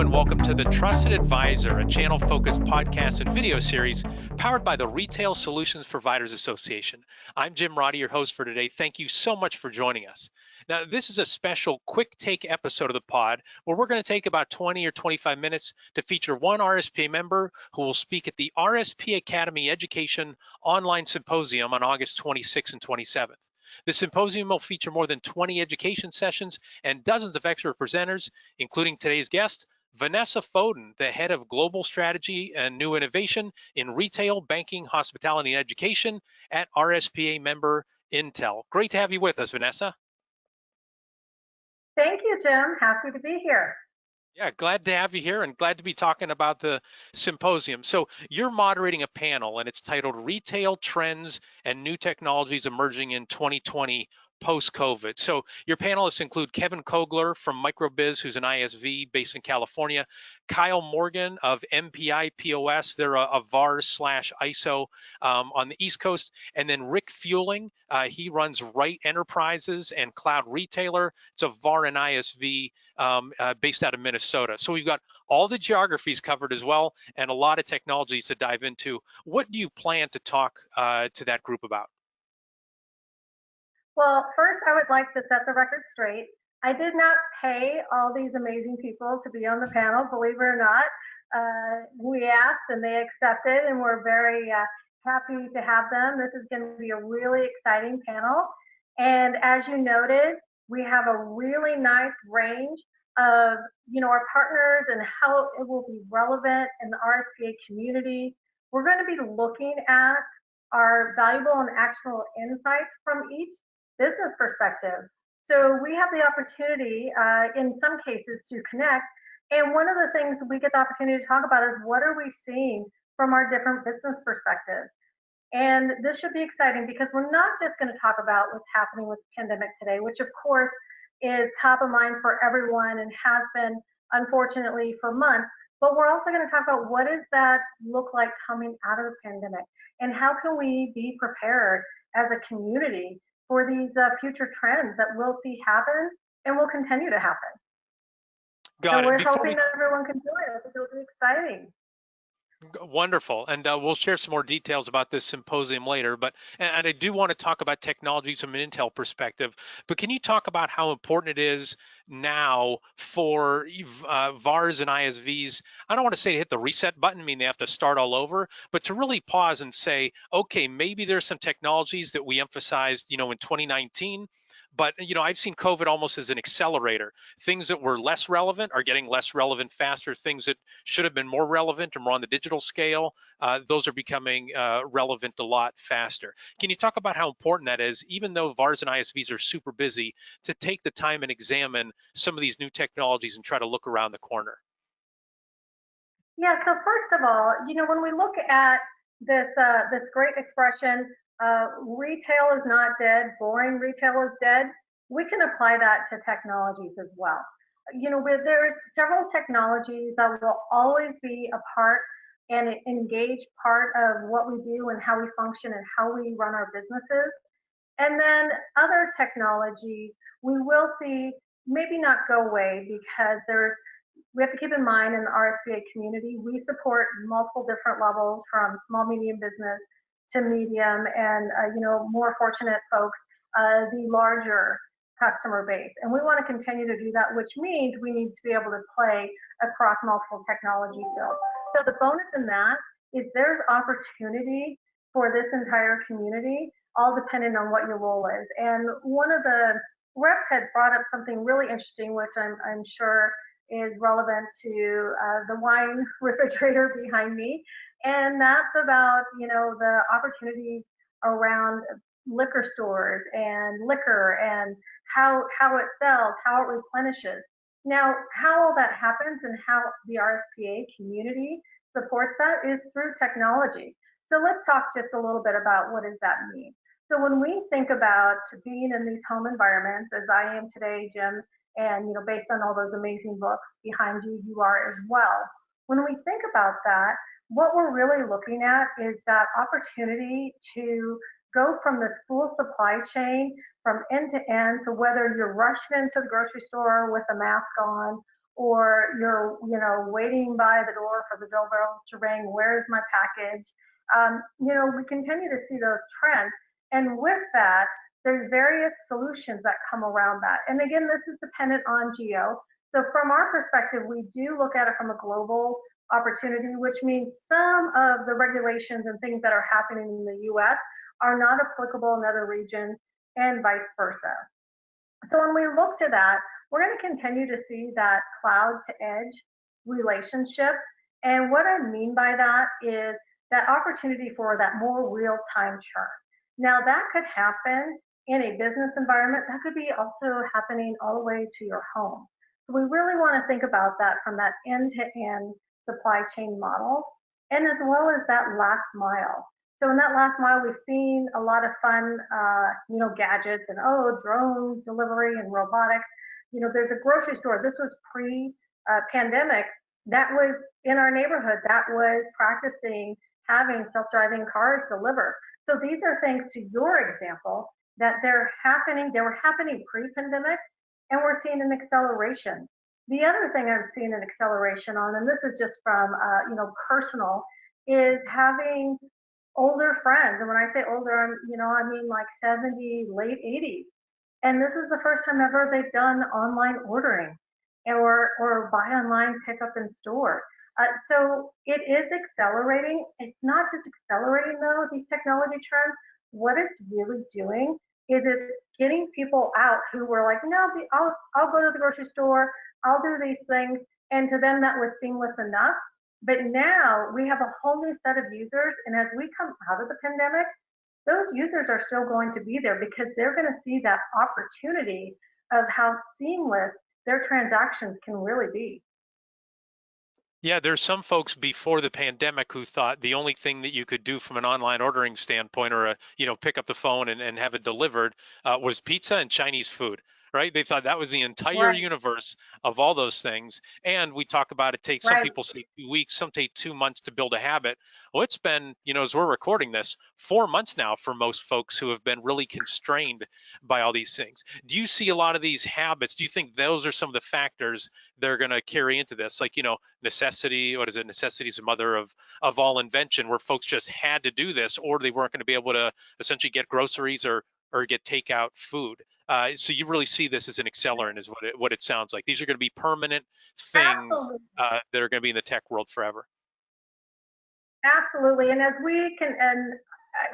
and welcome to the Trusted Advisor, a channel-focused podcast and video series powered by the Retail Solutions Providers Association. I'm Jim Roddy, your host for today. Thank you so much for joining us. Now, this is a special quick take episode of the pod where we're going to take about 20 or 25 minutes to feature one RSPA member who will speak at the RSPA Academy Education Online Symposium on August 26th and 27th. The symposium will feature more than 20 education sessions and dozens of expert presenters, including today's guest, Vanessa Foden, the head of global strategy and new innovation in retail, banking, hospitality, and education at RSPA member Intel. Great to have you with us, Vanessa. Thank you, Jim. Happy to be here. Yeah, glad to have you here and glad to be talking about the symposium. So you're moderating a panel and it's titled Retail Trends and New Technologies Emerging in 2020 Post-COVID. So your panelists include Kevin Kogler from Microbiz, who's an ISV based in California, Kyle Morgan of MPI POS, they're a VAR/ISO on the East Coast, and then Rick Fueling, he runs Right Enterprises and Cloud Retailer. It's a VAR and ISV based out of Minnesota. So we've got all the geographies covered as well and a lot of technologies to dive into. What do you plan to talk to that group about? Well, first, I would like to set the record straight. I did not pay all these amazing people to be on the panel, believe it or not. We asked and they accepted, and we're very happy to have them. This is going to be a really exciting panel. And as you noted, we have a really nice range of, our partners and how it will be relevant in the RSPA community. We're going to be looking at our valuable and actionable insights from each business perspective. So we have the opportunity in some cases to connect. And one of the things we get the opportunity to talk about is what are we seeing from our different business perspectives. And this should be exciting because we're not just going to talk about what's happening with the pandemic today, which of course is top of mind for everyone and has been unfortunately for months, but we're also going to talk about what does that look like coming out of the pandemic and how can we be prepared as a community for these future trends that we'll see happen and will continue to happen. We're hoping that everyone can join us. It'll be exciting. Wonderful, and we'll share some more details about this symposium later, and I do want to talk about technologies from an Intel perspective, but can you talk about how important it is now for VARs and ISVs, I don't want to say to hit the reset button, I mean they have to start all over, but to really pause and say, okay, maybe there's some technologies that we emphasized, in 2019, but I've seen COVID almost as an accelerator. Things that were less relevant are getting less relevant faster. Things that should have been more relevant and more on the digital scale, those are becoming relevant a lot faster. Can you talk about how important that is, even though VARs and ISVs are super busy, to take the time and examine some of these new technologies and try to look around the corner? Yeah, so first of all, when we look at this great expression, retail is not dead, boring retail is dead, we can apply that to technologies as well. There's several technologies that will always be a part and engage part of what we do and how we function and how we run our businesses. And then other technologies we will see maybe not go away because we have to keep in mind in the RSPA community, we support multiple different levels from small, medium business to medium and, more fortunate folks, the larger customer base. And we want to continue to do that, which means we need to be able to play across multiple technology fields. So the bonus in that is there's opportunity for this entire community, all depending on what your role is. And one of the reps had brought up something really interesting, which I'm sure is relevant to the wine refrigerator behind me. And that's about, the opportunities around liquor stores and liquor and how it sells, how it replenishes. Now, how all that happens and how the RSPA community supports that is through technology. So let's talk just a little bit about what does that mean. So when we think about being in these home environments, as I am today, Jim, and based on all those amazing books behind you, you are as well. When we think about that, what we're really looking at is that opportunity to go from this full supply chain from end to end, to whether you're rushing into the grocery store with a mask on or you're, waiting by the door for the doorbell to ring, where's my package? We continue to see those trends. And with that, there's various solutions that come around that. And again, this is dependent on geo. So from our perspective, we do look at it from a global opportunity, which means some of the regulations and things that are happening in the US are not applicable in other regions and vice versa. So when we look to that, we're going to continue to see that cloud to edge relationship. And what I mean by that is that opportunity for that more real time churn. Now that could happen in a business environment. That could be also happening all the way to your home. So we really want to think about that from that end to end supply chain model, and as well as that last mile. So in that last mile, we've seen a lot of fun, gadgets and drone delivery and robotics. There's a grocery store. This was pre-pandemic. That was in our neighborhood. That was practicing having self-driving cars deliver. So these are things, to your example, that they're happening. They were happening pre-pandemic, and we're seeing an acceleration. The other thing I've seen an acceleration on, and this is just from personal, is having older friends. And when I say older, I mean like 70, late 80s. And this is the first time ever they've done online ordering or buy online, pick up in store. So it is accelerating. It's not just accelerating though, these technology trends. What it's really doing is it's getting people out who were like, no, I'll go to the grocery store, I'll do these things. And to them, that was seamless enough. But now we have a whole new set of users. And as we come out of the pandemic, those users are still going to be there because they're going to see that opportunity of how seamless their transactions can really be. Yeah, there's some folks before the pandemic who thought the only thing that you could do from an online ordering standpoint or pick up the phone and have it delivered was pizza and Chinese food, right? They thought that was the entire Right, universe of all those things. And we talk about it takes, some right. people say 2 weeks, some take 2 months to build a habit. Well, it's been, as we're recording this, 4 months now for most folks who have been really constrained by all these things. Do you see a lot of these habits? Do you think those are some of the factors they're going to carry into this? Like, necessity, what is it? Necessity is the mother of all invention, where folks just had to do this or they weren't going to be able to essentially get groceries or get takeout food. So you really see this as an accelerant, is what it sounds like. These are going to be permanent things Absolutely. that are going to be in the tech world forever. Absolutely. And as we can, and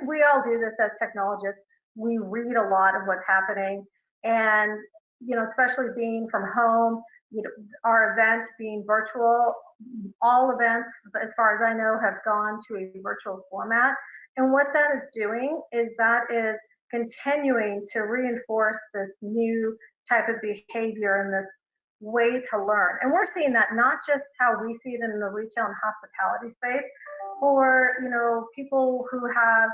we all do this as technologists, we read a lot of what's happening. And, especially being from home, our events being virtual, all events, as far as I know, have gone to a virtual format. And what that is doing is that is continuing to reinforce this new type of behavior and this way to learn. And we're seeing that not just how we see it in the retail and hospitality space, for people who have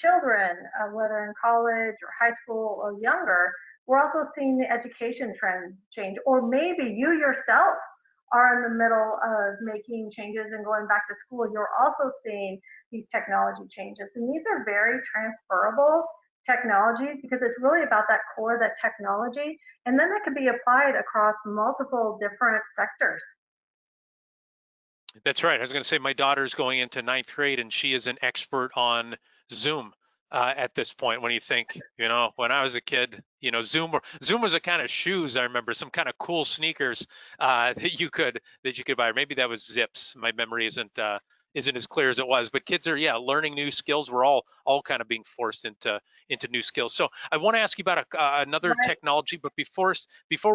children, whether in college or high school or younger. We're also seeing the education trend change, or maybe you yourself are in the middle of making changes and going back to school. You're also seeing these technology changes, and these are very transferable technologies because it's really about that core, that technology, and then that can be applied across multiple different sectors. That's right. I was going to say my daughter's going into ninth grade and she is an expert on Zoom at this point. When you think, when I was a kid, Zoom was a kind of shoes. I remember some kind of cool sneakers that you could buy. Or maybe that was Zips. My memory isn't as clear as it was. But kids are learning new skills. We're all kind of being forced into new skills. So I want to ask you about another Right. technology. But before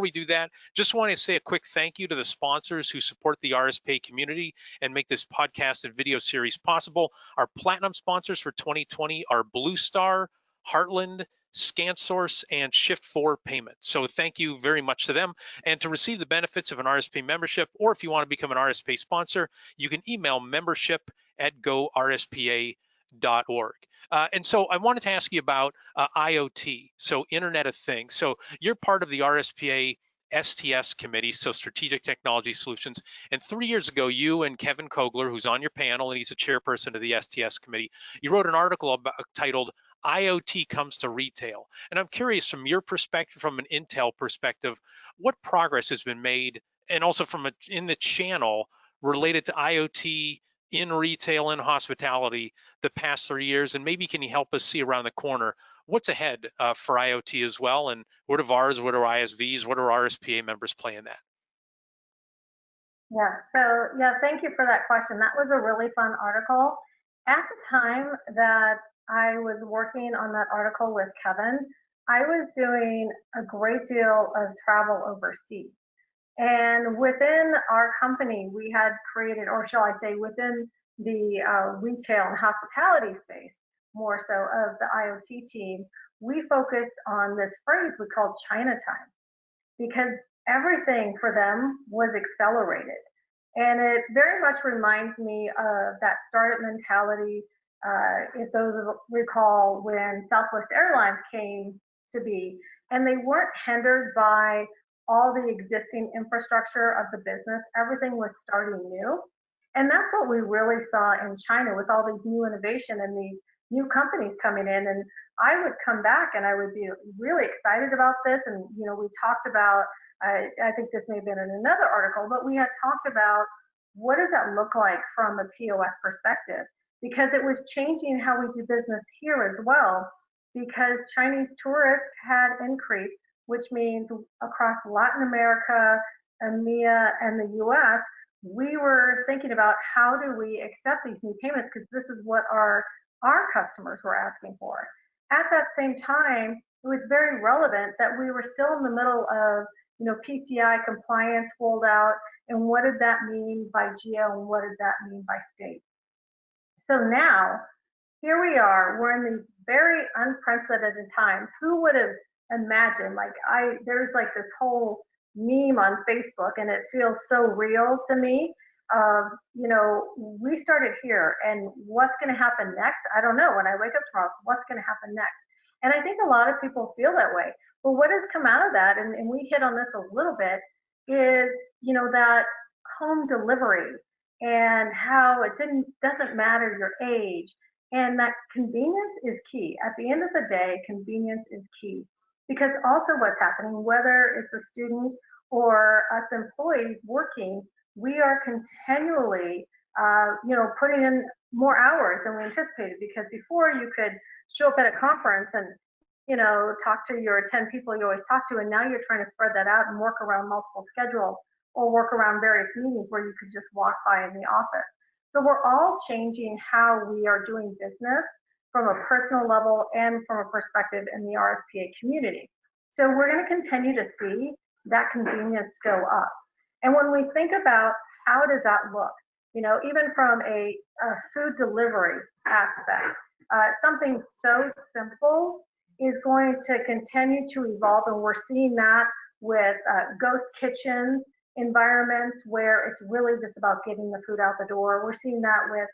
we do that, just want to say a quick thank you to the sponsors who support the RSPA community and make this podcast and video series possible. Our platinum sponsors for 2020 are Blue Star, Heartland, ScanSource, and Shift4 Payments. So thank you very much to them. And to receive the benefits of an RSP membership, or if you want to become an RSP sponsor, you can email membership@gorspa.org. And so I wanted to ask you about IoT, so Internet of Things. So you're part of the RSPA STS committee, so Strategic Technology Solutions. And 3 years ago, you and Kevin Kogler, who's on your panel, and he's a chairperson of the STS committee, you wrote an article titled IoT Comes to Retail. And I'm curious, from your perspective, from an Intel perspective, what progress has been made and also from in the channel related to IoT in retail and hospitality the past 3 years, and maybe can you help us see around the corner what's ahead for IoT as well, and what are VARs, what are ISVs, what are RSPA members play in that? Yeah, so yeah, thank you for that question. That was a really fun article. At the time that I was working on that article with Kevin, I was doing a great deal of travel overseas. And within our company, we had created, or shall I say, within the retail and hospitality space, more so of the IoT team, we focused on this phrase we called China time, because everything for them was accelerated. And it very much reminds me of that startup mentality. If those recall when Southwest Airlines came to be, and they weren't hindered by all the existing infrastructure of the business, everything was starting new. And that's what we really saw in China with all these new innovation and these new companies coming in. And I would come back and I would be really excited about this. And, we talked about, I think this may have been in another article, but we had talked about what does that look like from a POS perspective? Because it was changing how we do business here as well, because Chinese tourists had increased, which means across Latin America, EMEA, and the US, we were thinking about how do we accept these new payments, because this is what our customers were asking for. At that same time, it was very relevant that we were still in the middle of PCI compliance rolled out, and what did that mean by geo, and what did that mean by state? So now, here we are, we're in these very unprecedented times. Who would have imagined? There's like this whole meme on Facebook, and it feels so real to me. We started here, and what's going to happen next? I don't know. When I wake up tomorrow, what's going to happen next? And I think a lot of people feel that way. But what has come out of that, and we hit on this a little bit, is that home delivery and how it doesn't matter your age, and that convenience is key. At the end of the day, convenience is key. Because also what's happening, whether it's a student or us employees working, we are continually, putting in more hours than we anticipated. Because before you could show up at a conference and, talk to your 10 people you always talk to, and now you're trying to spread that out and work around multiple schedules or work around various meetings where you could just walk by in the office. So we're all changing how we are doing business from a personal level and from a perspective in the RSPA community. So we're going to continue to see that convenience go up. And when we think about how does that look, even from a food delivery aspect, something so simple is going to continue to evolve, and we're seeing that with ghost kitchens environments where it's really just about getting the food out the door. We're seeing that with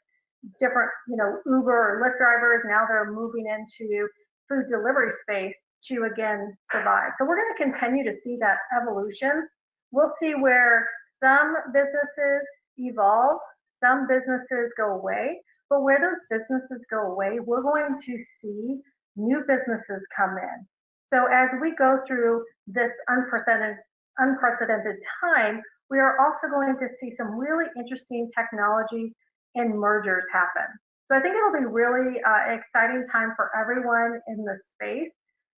different, Uber or Lyft drivers. Now they're moving into food delivery space to again survive. So we're going to continue to see that evolution. We'll see where some businesses evolve, some businesses go away, but where those businesses go away, we're going to see new businesses come in. So as we go through this unprecedented time, we are also going to see some really interesting technologies and mergers happen. So I think it'll be really exciting time for everyone in the space.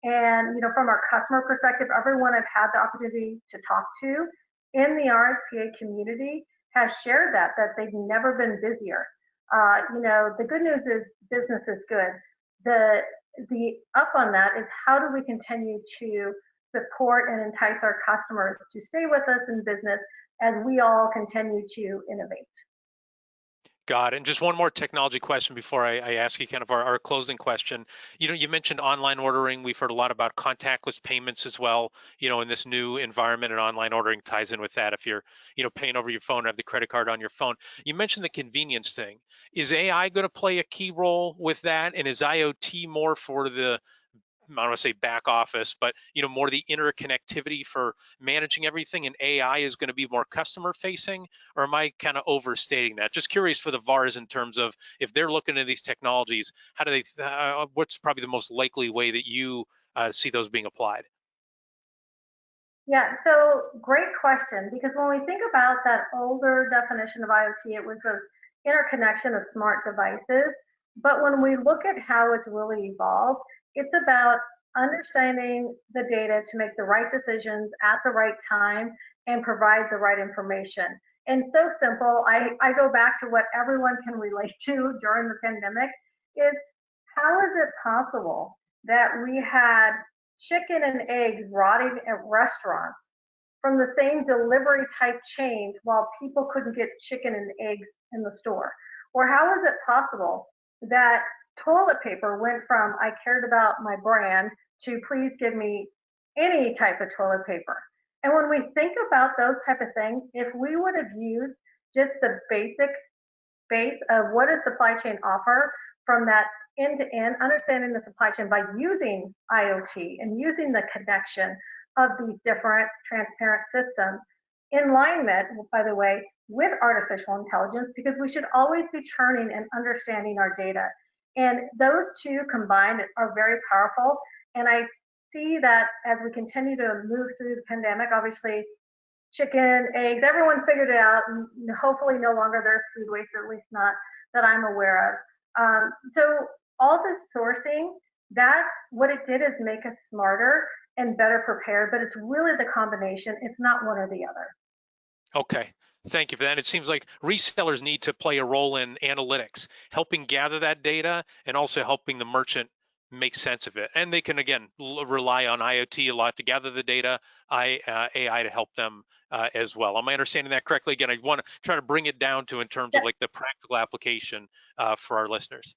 And from our customer perspective, everyone I've had the opportunity to talk to in the RSPA community has shared that they've never been busier. The good news is business is good. The up on that is how do we continue to support and entice our customers to stay with us in business as we all continue to innovate. Got it. And just one more technology question before I ask you kind of our closing question. You mentioned online ordering. We've heard a lot about contactless payments as well, in this new environment, and online ordering ties in with that. If you're, paying over your phone or have the credit card on your phone. You mentioned the convenience thing. Is AI going to play a key role with that? And is IoT more for the, I don't want to say back office, but more the interconnectivity for managing everything, and AI is going to be more customer facing? Or am I kind of overstating that? Just curious for the VARs in terms of if they're looking at these technologies, how do they? What's probably the most likely way that you see those being applied? Yeah, so great question, because when we think about that older definition of IoT, it was the interconnection of smart devices. But when we look at how it's really evolved, it's about understanding the data to make the right decisions at the right time and provide the right information. And so simple, I go back to what everyone can relate to during the pandemic is, how is it possible that we had chicken and eggs rotting at restaurants from the same delivery type chains while people couldn't get chicken and eggs in the store? Or how is it possible that toilet paper went from I cared about my brand to please give me any type of toilet paper? And when we think about those type of things, if we would have used just the basic base of what does supply chain offer from that end to end, understanding the supply chain by using IoT and using the connection of these different transparent systems in alignment, by the way, with artificial intelligence, because we should always be churning and understanding our data. And those two combined are very powerful. And I see that as we continue to move through the pandemic, obviously chicken, eggs, everyone figured it out, and hopefully no longer there's food waste, or at least not that I'm aware of. So all this sourcing, that what it did is make us smarter and better prepared, but it's really the combination. It's not one or the other. Okay, thank you for that. It seems like resellers need to play a role in analytics, helping gather that data and also helping the merchant make sense of it. And they can, again, rely on IoT a lot to gather the data, AI to help them as well. Am I understanding that correctly? Again, I want to try to bring it down to in terms of like the practical application for our listeners.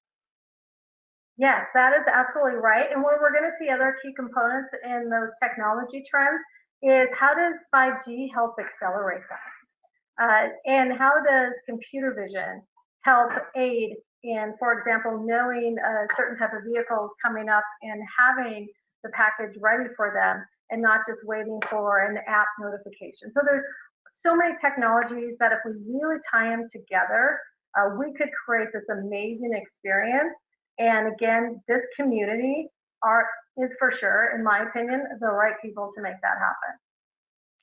Yes, that is absolutely right. And where we're going to see other key components in those technology trends is, how does 5G help accelerate that? And how does computer vision help aid in, for example, knowing a certain type of vehicles coming up and having the package ready for them and not just waiting for an app notification? So there's so many technologies that if we really tie them together, we could create this amazing experience. And again, this community is for sure, in my opinion, the right people to make that happen.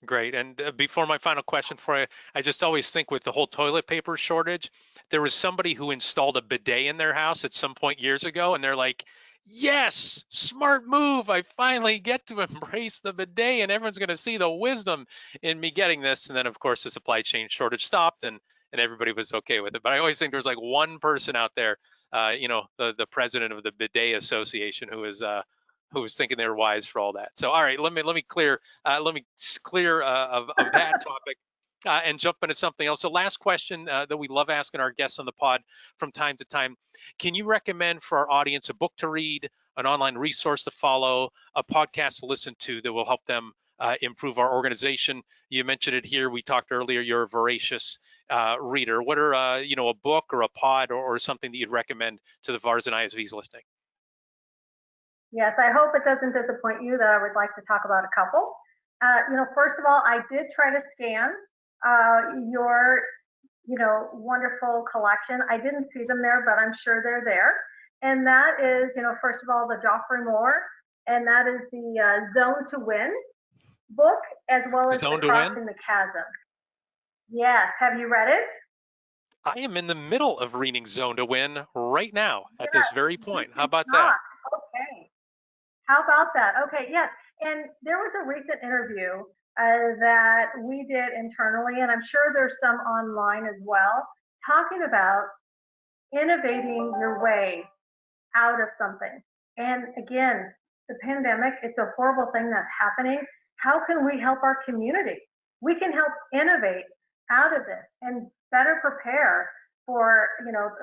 Great. And before my final question for you, I just always think with the whole toilet paper shortage, there was somebody who installed a bidet in their house at some point years ago, and they're like, yes, smart move. I finally get to embrace the bidet, and everyone's going to see the wisdom in me getting this. And then, of course, the supply chain shortage stopped, and everybody was okay with it. But I always think there's like one person out there, the president of the Bidet Association, who was thinking they were wise for all that. So, all right, let me clear of that topic and jump into something else. So, last question that we love asking our guests on the pod from time to time: can you recommend for our audience a book to read, an online resource to follow, a podcast to listen to that will help them improve our organization? You mentioned it here. We talked earlier. You're a voracious reader. What are a book or a pod or something that you'd recommend to the VARs and ISVs listening? Yes, I hope it doesn't disappoint you that I would like to talk about a couple. First of all, I did try to scan your, wonderful collection. I didn't see them there, but I'm sure they're there. And that is, first of all, the Joffrey Moore, and that is the Zone to Win book, as well as the Zone to Win? Crossing the Chasm. Yes, have you read it? I am in the middle of reading Zone to Win right now at Yeah, this very you point. How should about that? not. Okay. How about that? Okay, yes. And there was a recent interview that we did internally, and I'm sure there's some online as well, talking about innovating your way out of something. And again, the pandemic, it's a horrible thing that's happening. How can we help our community? We can help innovate out of this and better prepare for,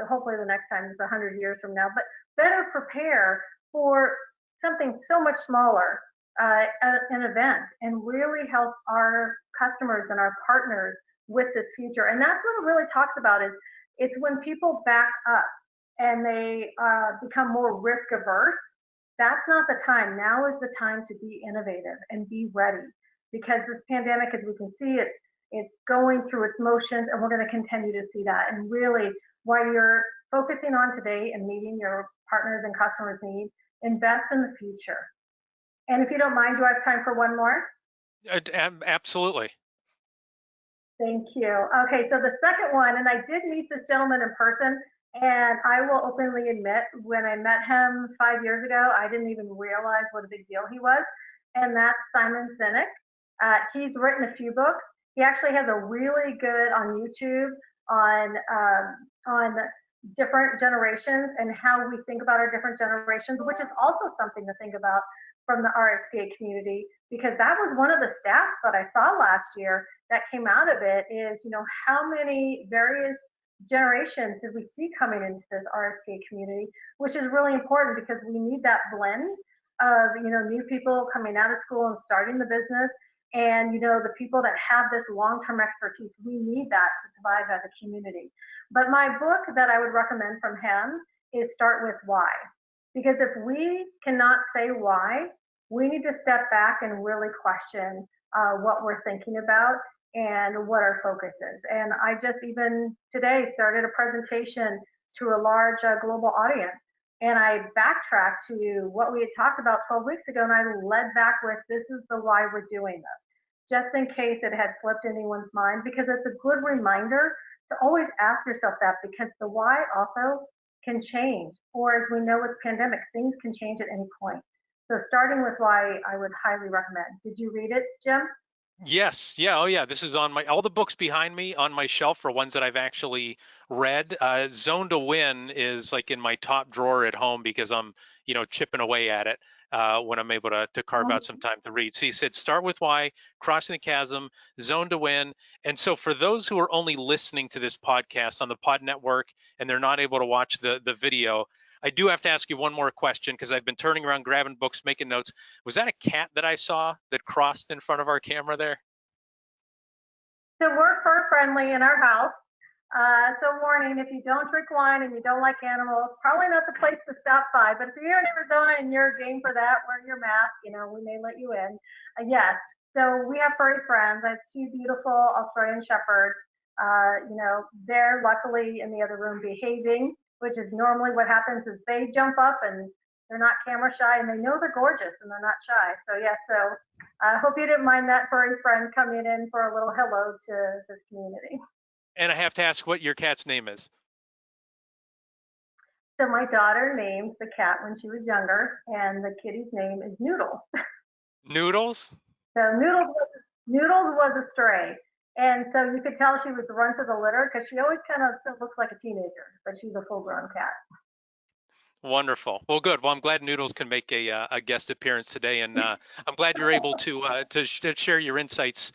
hopefully the next time is 100 years from now, but better prepare for something so much smaller, an event, and really help our customers and our partners with this future. And that's what it really talks about, is it's when people back up and they become more risk averse. That's not the time. Now is the time to be innovative and be ready, because this pandemic, as we can see, it's going through its motions, and we're going to continue to see that. And really, while you're focusing on today and meeting your partners and customers' needs, invest in the future. And if you don't mind, do I have time for one more? Absolutely. Thank you. Okay, so the second one, and I did meet this gentleman in person, and I will openly admit, when I met him 5 years ago, I didn't even realize what a big deal he was, and that's Simon Sinek. He's written a few books. He actually has a really good on YouTube on different generations and how we think about our different generations, which is also something to think about from the RSPA community, because that was one of the stats that I saw last year that came out of it is, how many various generations did we see coming into this RSPA community, which is really important because we need that blend of, new people coming out of school and starting the business and, the people that have this long-term expertise. We need that to survive as a community. But my book that I would recommend from him is Start With Why. Because if we cannot say why, we need to step back and really question what we're thinking about and what our focus is. And I just even today started a presentation to a large global audience. And I backtracked to what we had talked about 12 weeks ago, and I led back with, this is the why we're doing this, just in case it had slipped anyone's mind, because it's a good reminder to always ask yourself that, because the why also can change. Or as we know with pandemic, things can change at any point. So starting with why, I would highly recommend. Did you read it, Jim? Yes. Yeah. Oh, yeah. This is on all the books behind me on my shelf for ones that I've actually read. Zone to Win is like in my top drawer at home because I'm, chipping away at it when I'm able to carve out some time to read. So he said, start with why, crossing the chasm, Zone to Win. And so for those who are only listening to this podcast on the Pod Network and they're not able to watch the video, I do have to ask you one more question because I've been turning around, grabbing books, making notes. Was that a cat that I saw that crossed in front of our camera there? So we're fur friendly in our house. So warning, if you don't drink wine and you don't like animals, probably not the place to stop by. But if you're in Arizona and you're game for that, wear your mask, we may let you in. Yes. So we have furry friends. I have two beautiful Australian shepherds. They're luckily in the other room behaving, which is normally what happens is they jump up and they're not camera shy and they know they're gorgeous and they're not shy. So yeah, so I hope you didn't mind that furry friend coming in for a little hello to this community. And I have to ask what your cat's name is. So my daughter named the cat when she was younger, and the kitty's name is Noodles. Noodles? So Noodles was a stray, and so you could tell she was the runt of the litter because she always kind of still looks like a teenager, but she's a full-grown cat. Wonderful. Well, good. Well, I'm glad Noodles can make a guest appearance today, and I'm glad you're able to share your insights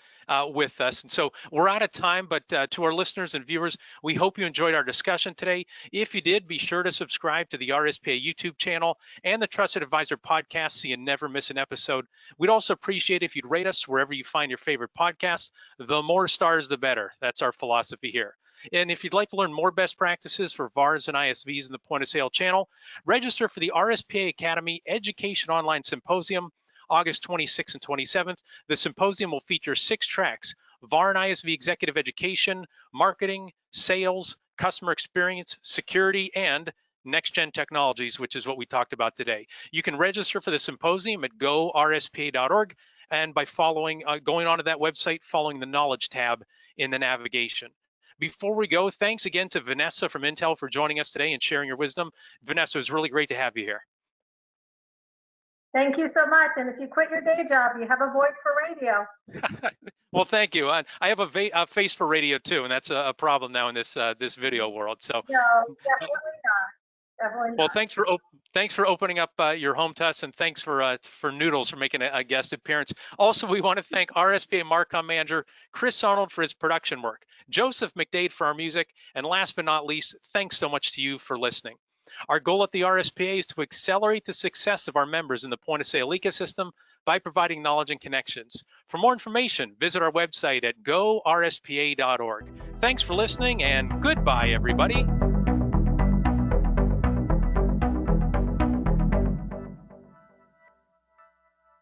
with us. And so we're out of time, but to our listeners and viewers, we hope you enjoyed our discussion today. If you did, be sure to subscribe to the RSPA YouTube channel and the Trusted Advisor podcast so you never miss an episode. We'd also appreciate if you'd rate us wherever you find your favorite podcasts. The more stars, the better. That's our philosophy here. And if you'd like to learn more best practices for VARs and ISVs in the point of sale channel, register for the RSPA Academy Education Online Symposium, August 26th and 27th. The symposium will feature 6 tracks: VAR and ISV executive education, marketing, sales, customer experience, security, and next-gen technologies, which is what we talked about today. You can register for the symposium at gorspa.org and by going onto that website, following the Knowledge tab in the navigation. Before we go, thanks again to Vanessa from Intel for joining us today and sharing your wisdom. Vanessa, it was really great to have you here. Thank you so much. And if you quit your day job, you have a voice for radio. Well, thank you. I have a face for radio too, and that's a problem now in this video world. So no, definitely not. Definitely not. Well, thanks for opening up your home to us, and thanks for Noodles for making a guest appearance. Also, we want to thank RSPA Marcom manager Chris Arnold for his production work, Joseph McDade for our music, and last but not least, thanks so much to you for listening. Our goal at the RSPA is to accelerate the success of our members in the point of sale ecosystem by providing knowledge and connections. For more information, visit our website at gorspa.org. Thanks for listening, and goodbye, everybody.